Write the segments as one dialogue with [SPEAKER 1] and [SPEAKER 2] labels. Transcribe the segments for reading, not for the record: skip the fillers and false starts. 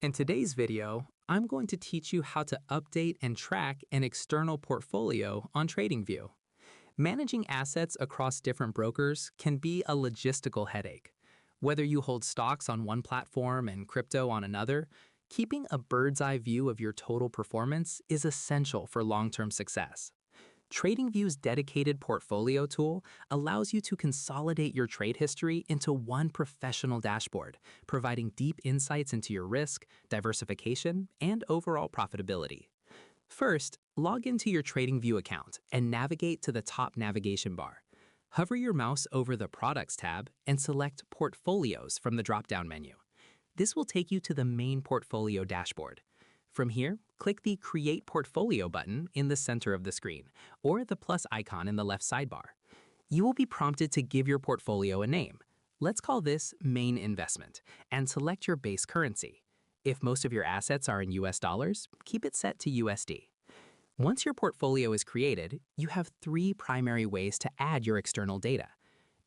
[SPEAKER 1] In today's video, I'm going to teach you how to update and track an external portfolio on TradingView. Managing assets across different brokers can be a logistical headache. Whether you hold stocks on one platform and crypto on another, keeping a bird's eye view of your total performance is essential for long-term success. TradingView's dedicated portfolio tool allows you to consolidate your trade history into one professional dashboard, providing deep insights into your risk, diversification, and overall profitability. First, log into your TradingView account and navigate to the top navigation bar. Hover your mouse over the Products tab and select Portfolios from the drop-down menu. This will take you to the main portfolio dashboard. From here, click the Create Portfolio button in the center of the screen, or the plus icon in the left sidebar. You will be prompted to give your portfolio a name. Let's call this Main Investment, and select your base currency. If most of your assets are in US dollars, keep it set to USD. Once your portfolio is created, you have three primary ways to add your external data.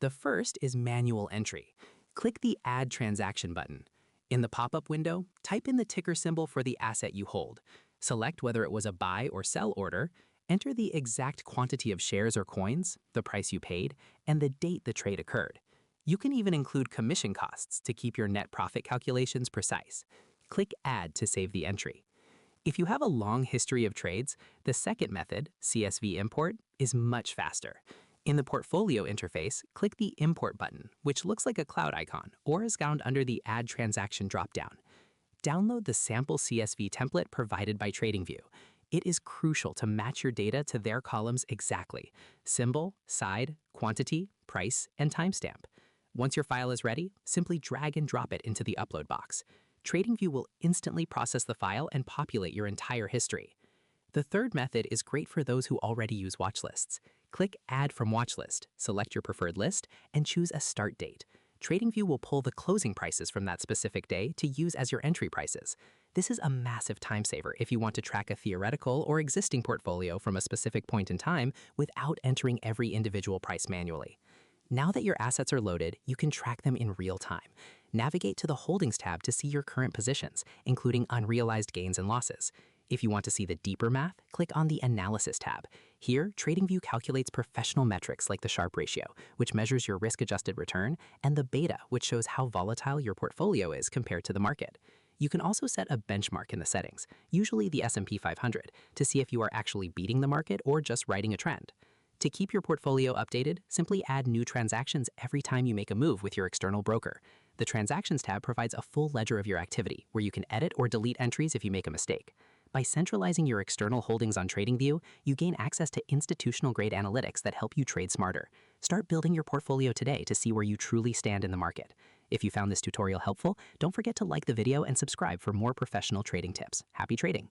[SPEAKER 1] The first is manual entry. Click the Add Transaction button. In the pop-up window, type in the ticker symbol for the asset you hold. Select whether it was a buy or sell order, enter the exact quantity of shares or coins, the price you paid, and the date the trade occurred. You can even include commission costs to keep your net profit calculations precise. Click Add to save the entry. If you have a long history of trades, the second method, CSV Import, is much faster. In the portfolio interface, click the Import button, which looks like a cloud icon, or is found under the Add Transaction dropdown. Download the sample CSV template provided by TradingView. It is crucial to match your data to their columns exactly: symbol, side, quantity, price, and timestamp. Once your file is ready, simply drag and drop it into the upload box. TradingView will instantly process the file and populate your entire history. The third method is great for those who already use watch lists. Click Add from Watch List, select your preferred list, and choose a start date. TradingView will pull the closing prices from that specific day to use as your entry prices. This is a massive time saver if you want to track a theoretical or existing portfolio from a specific point in time without entering every individual price manually. Now that your assets are loaded, you can track them in real time. Navigate to the Holdings tab to see your current positions, including unrealized gains and losses. If you want to see the deeper math, click on the Analysis tab. Here, TradingView calculates professional metrics like the Sharpe ratio, which measures your risk-adjusted return, and the beta, which shows how volatile your portfolio is compared to the market. You can also set a benchmark in the settings, usually the S&P 500, to see if you are actually beating the market or just riding a trend. To keep your portfolio updated, simply add new transactions every time you make a move with your external broker. The Transactions tab provides a full ledger of your activity, where you can edit or delete entries if you make a mistake. By centralizing your external holdings on TradingView, you gain access to institutional-grade analytics that help you trade smarter. Start building your portfolio today to see where you truly stand in the market. If you found this tutorial helpful, don't forget to like the video and subscribe for more professional trading tips. Happy trading!